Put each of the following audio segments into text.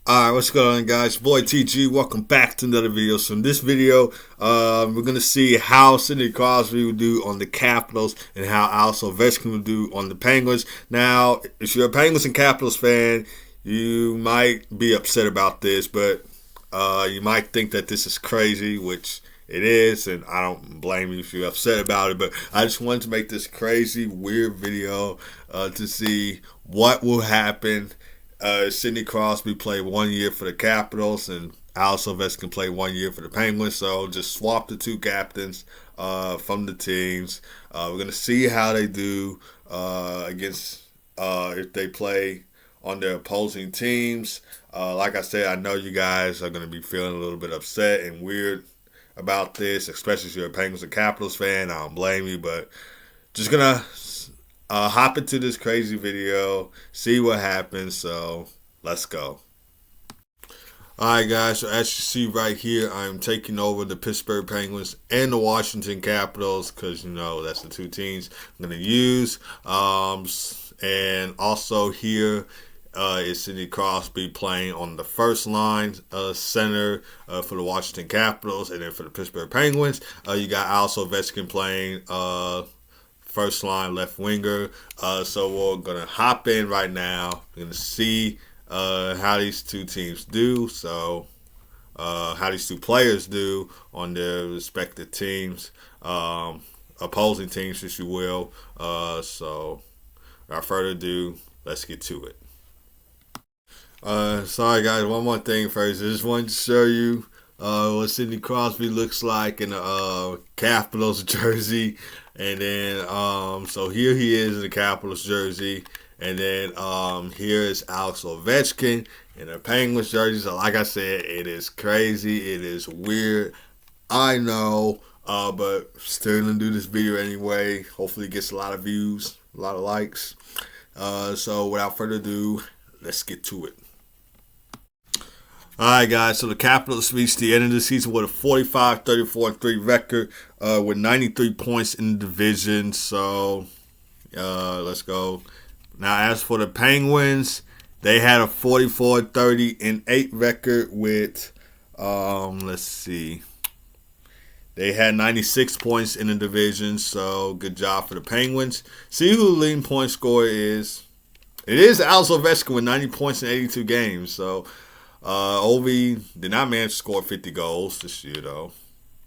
Alright, what's going on, guys? Boy TG, welcome back to another video. So in this video, we're going to see how Sidney Crosby will do on the Capitals and how Alex Ovechkin will do on the Penguins. Now, if you're a Penguins and Capitals fan, you might be upset about this, but you might think that this is crazy, which it is, and I don't blame you if you're upset about it, but I just wanted to make this crazy, weird video to see what will happen. Sidney Crosby played 1 year for the Capitals, and Alex Ovechkin played 1 year for the Penguins. So just swap the two captains from the teams. We're gonna see how they do against if they play on their opposing teams. Like I said, I know you guys are gonna be feeling a little bit upset and weird about this, especially if you're a Penguins and Capitals fan. I don't blame you, but just gonna hop into this crazy video, see what happens. So let's go. Alright, guys, so as you see right here, I'm taking over the Pittsburgh Penguins and the Washington Capitals because, you know, that's the two teams I'm going to use. And also here is Sidney Crosby playing on the first line center for the Washington Capitals. And then for the Pittsburgh Penguins, you got Alex Ovechkin playing first line left winger. So we're going to hop in right now. We're going to see how these two teams do. So how these two players do on their respective teams. Opposing teams, if you will. So without further ado, let's get to it. Sorry guys, one more thing first. I just wanted to show you what Sidney Crosby looks like in the Capitals jersey. And then, so here he is in the Capitals jersey. And then here is Alex Ovechkin in the Penguins jersey. So like I said, it is crazy. It is weird. I know, but still gonna do this video anyway. Hopefully it gets a lot of views, a lot of likes. So without further ado, let's get to it. Alright guys, so the Capitals reached the end of the season with a 45-34-3 record with 93 points in the division. So let's go. Now as for the Penguins, they had a 44-30-8 record with let's see. They had 96 points in the division, so good job for the Penguins. See who the leading point scorer is. It is Alex Ovechkin with 90 points in 82 games, so Ovi did not manage to score 50 goals this year, though.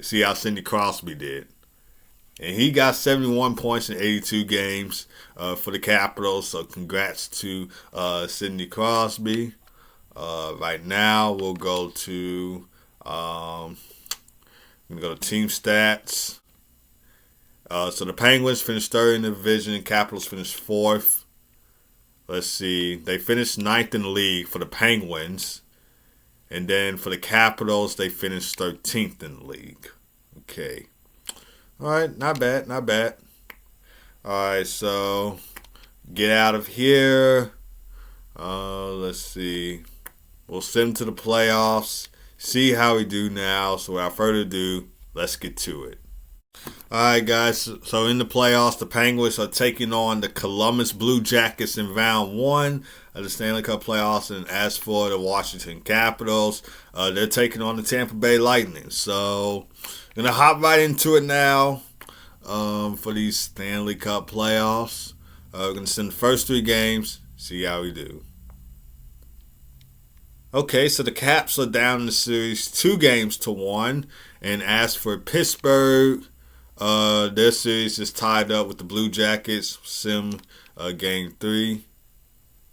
See how Sidney Crosby did. And he got 71 points in 82 games for the Capitals, so congrats to Sidney Crosby. Right now, we'll go to team stats. So the Penguins finished third in the division, Capitals finished fourth. Let's see, they finished ninth in the league for the Penguins. And then for the Capitals, they finished 13th in the league. Okay. All right, not bad, not bad. All right, so get out of here. Let's see. We'll send him to the playoffs. See how we do now. So without further ado, let's get to it. Alright guys, so in the playoffs, the Penguins are taking on the Columbus Blue Jackets in round one of the Stanley Cup playoffs. And as for the Washington Capitals, they're taking on the Tampa Bay Lightning. So I'm going to hop right into it now for these Stanley Cup playoffs. We're going to send the first three games, see how we do. Okay, so the Caps are down in the series 2-1. And as for Pittsburgh, their series is tied up with the Blue Jackets. Sim game 3.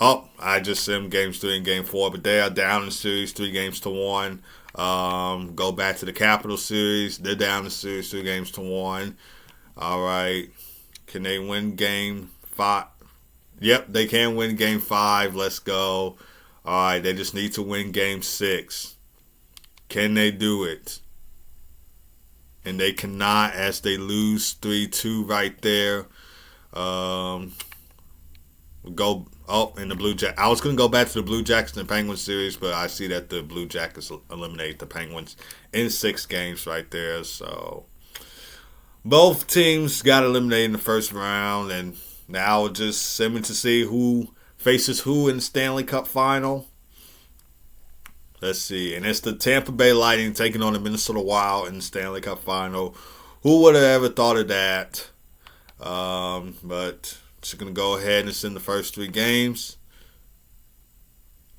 Oh, I just sim games 3 and game 4, but they are down in the series 3-1. Go back to the Capitals series. They're down in the series 2-1. All right. Can they win game 5? Yep, they can win game 5. Let's go. All right, they just need to win game 6. Can they do it? And they cannot, as they lose 3-2 right there. And the Blue Jackets. I was going to go back to the Blue Jackets and the Penguins series, but I see that the Blue Jackets eliminate the Penguins in 6 games right there. So both teams got eliminated in the first round, and now we're just simming to see who faces who in the Stanley Cup final. Let's see. And it's the Tampa Bay Lightning taking on the Minnesota Wild in the Stanley Cup Final. Who would have ever thought of that? But just going to go ahead and send the first 3 games.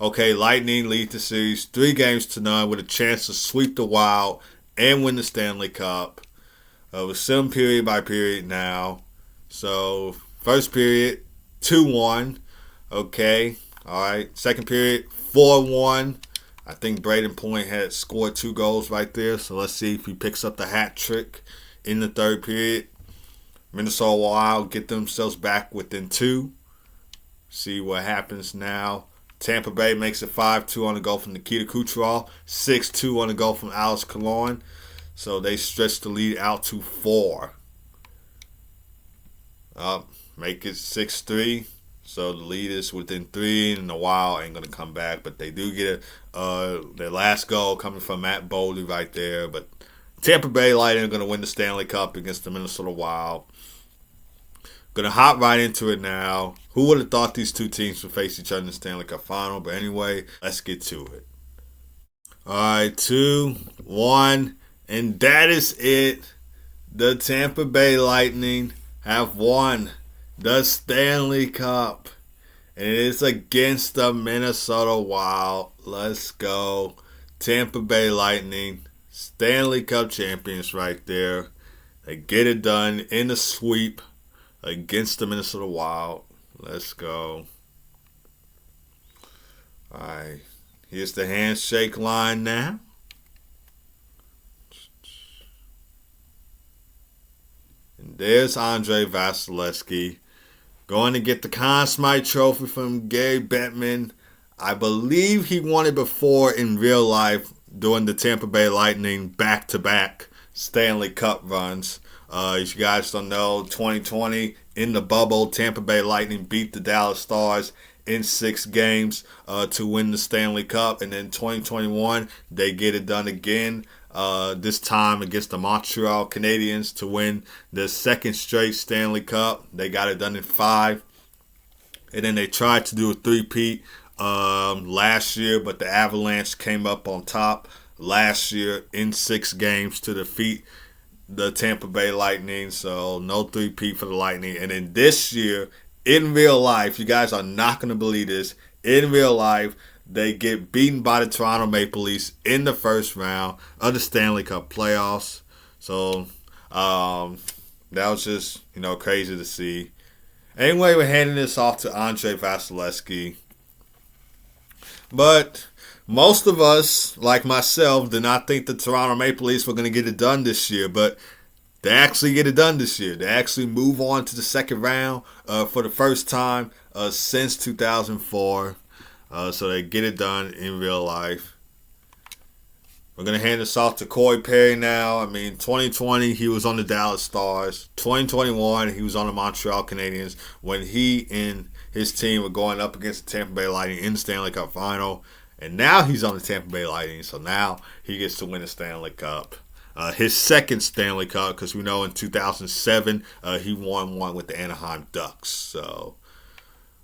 Okay, Lightning lead the series 3-0 with a chance to sweep the Wild and win the Stanley Cup. With 7 period by period now. So, first period, 2-1. Okay, all right. Second period, 4-1. I think Braden Point had scored 2 goals right there. So, let's see if he picks up the hat trick in the third period. Minnesota Wild get themselves back within 2. See what happens now. Tampa Bay makes it 5-2 on the goal from Nikita Kucherov. 6-2 on the goal from Alex Killorn. So they stretch the lead out to 4. Make it 6-3. So the lead is within 3, and the Wild ain't going to come back. But they do get their last goal coming from Matt Boldy right there. But Tampa Bay Lightning are going to win the Stanley Cup against the Minnesota Wild. Going to hop right into it now. Who would have thought these 2 teams would face each other in the Stanley Cup Final? But anyway, let's get to it. All right, 2, 1, and that is it. The Tampa Bay Lightning have won the Stanley Cup. And it is against the Minnesota Wild. Let's go. Tampa Bay Lightning, Stanley Cup champions right there. They get it done in the sweep against the Minnesota Wild. Let's go. All right. Here's the handshake line now. And there's Andrei Vasilevsky going to get the Conn Smythe Trophy from Gary Bettman. I believe he won it before in real life during the Tampa Bay Lightning back-to-back Stanley Cup runs. As you guys don't know, 2020 in the bubble, Tampa Bay Lightning beat the Dallas Stars in 6 games to win the Stanley Cup. And then 2021, they get it done again, this time against the Montreal Canadiens to win the 2nd straight Stanley Cup. They got it done in 5. And then they tried to do a 3-peat last year, but the Avalanche came up on top last year in 6 games to defeat the Tampa Bay Lightning. So no 3-peat for the Lightning. And then this year, in real life, you guys are not going to believe this, in real life, they get beaten by the Toronto Maple Leafs in the first round of the Stanley Cup playoffs. So that was just, crazy to see. Anyway, we're handing this off to Andrei Vasilevsky. But most of us, like myself, did not think the Toronto Maple Leafs were going to get it done this year. But they actually get it done this year. They actually move on to the second round for the first time since 2004. So they get it done in real life. We're going to hand this off to Corey Perry now. 2020, he was on the Dallas Stars. 2021, he was on the Montreal Canadiens when he and his team were going up against the Tampa Bay Lightning in the Stanley Cup Final. And now he's on the Tampa Bay Lightning, so now he gets to win the Stanley Cup. His 2nd Stanley Cup, because we know in 2007 he won one with the Anaheim Ducks. So,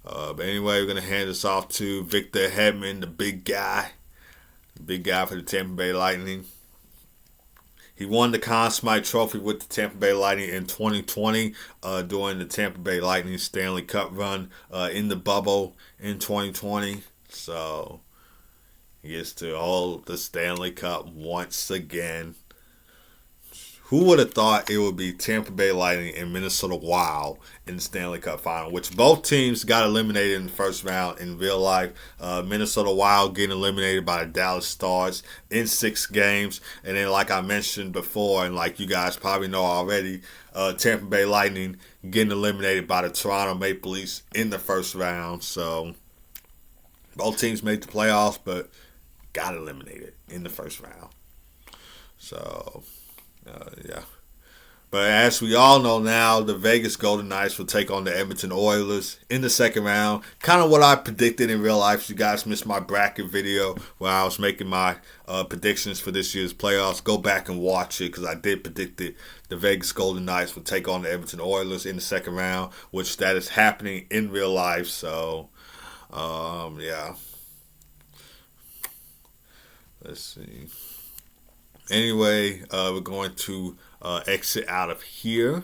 but anyway, we're going to hand this off to Victor Hedman, the big guy for the Tampa Bay Lightning. He won the Conn Smythe Trophy with the Tampa Bay Lightning in 2020 during the Tampa Bay Lightning Stanley Cup run in the bubble in 2020. So he gets to hold the Stanley Cup once again. Who would have thought it would be Tampa Bay Lightning and Minnesota Wild in the Stanley Cup Final, which both teams got eliminated in the first round in real life. Minnesota Wild getting eliminated by the Dallas Stars in 6 games. And then, like I mentioned before, and like you guys probably know already, Tampa Bay Lightning getting eliminated by the Toronto Maple Leafs in the first round. So both teams made the playoffs, but got eliminated in the first round. So yeah. But as we all know now, the Vegas Golden Knights will take on the Edmonton Oilers in the second round. Kind of what I predicted in real life. If you guys missed my bracket video where I was making my predictions for this year's playoffs, go back and watch it because I did predict it. The Vegas Golden Knights will take on the Edmonton Oilers in the second round, which that is happening in real life. So, yeah. Let's see. Anyway, we're going to exit out of here.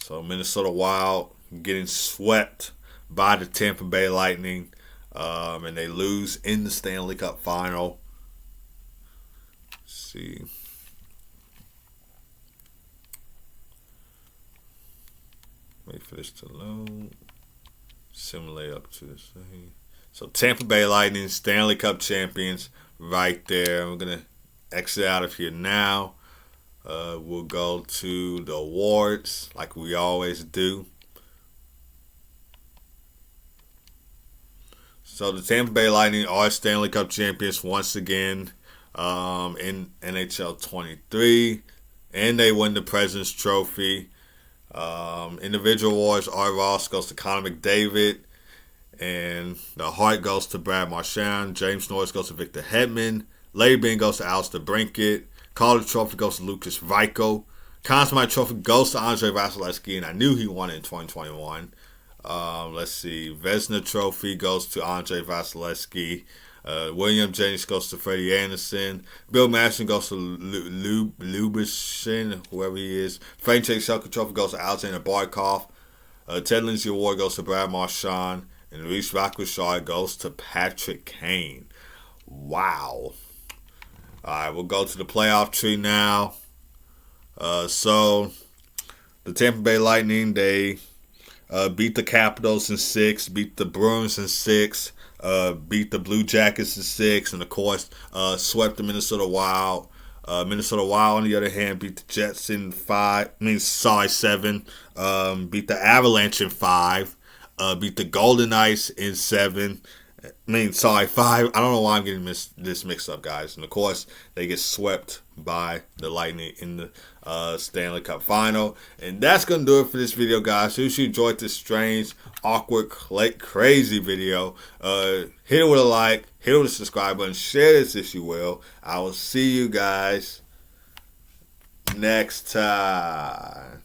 So Minnesota Wild getting swept by the Tampa Bay Lightning, and they lose in the Stanley Cup Final. Let's see. Wait for this to load. Simulate up to this thing. So Tampa Bay Lightning, Stanley Cup champions, right there. We're gonna exit out of here now. We'll go to the awards like we always do. So the Tampa Bay Lightning are Stanley Cup champions once again in NHL 23, and they win the President's Trophy. Individual awards, Art Ross goes to Connor McDavid, and the Hart goes to Brad Marchand. James Norris goes to Victor Hedman. Larry Bean goes to Alistair Brinkett. Calder Trophy goes to Lucas Reichel. Conn Smythe Trophy goes to Andrei Vasilevsky, and I knew he won it in 2021. Let's see. Vezina Trophy goes to Andrei Vasilevsky. William Jennings goes to Freddie Anderson. Bill Madison goes to Lubishin, whoever he is. Frank Selke Trophy goes to Alexander Barkov. Ted Lindsay Award goes to Brad Marchand. And Reese Rockwood goes to Patrick Kane. Wow. Alright, we'll go to the playoff tree now. So, the Tampa Bay Lightning, they beat the Capitals in 6, beat the Bruins in 6, beat the Blue Jackets in 6, and of course, swept the Minnesota Wild. Minnesota Wild, on the other hand, beat the Jets in 7. Beat the Avalanche in 5. Beat the Golden Knights in 7. 5. I don't know why I'm getting this mixed up, guys. And of course, they get swept by the Lightning in the Stanley Cup Final. And that's going to do it for this video, guys. So if you enjoyed this strange, awkward, crazy video, hit it with a like, hit it with a subscribe button, share this if you will. I will see you guys next time.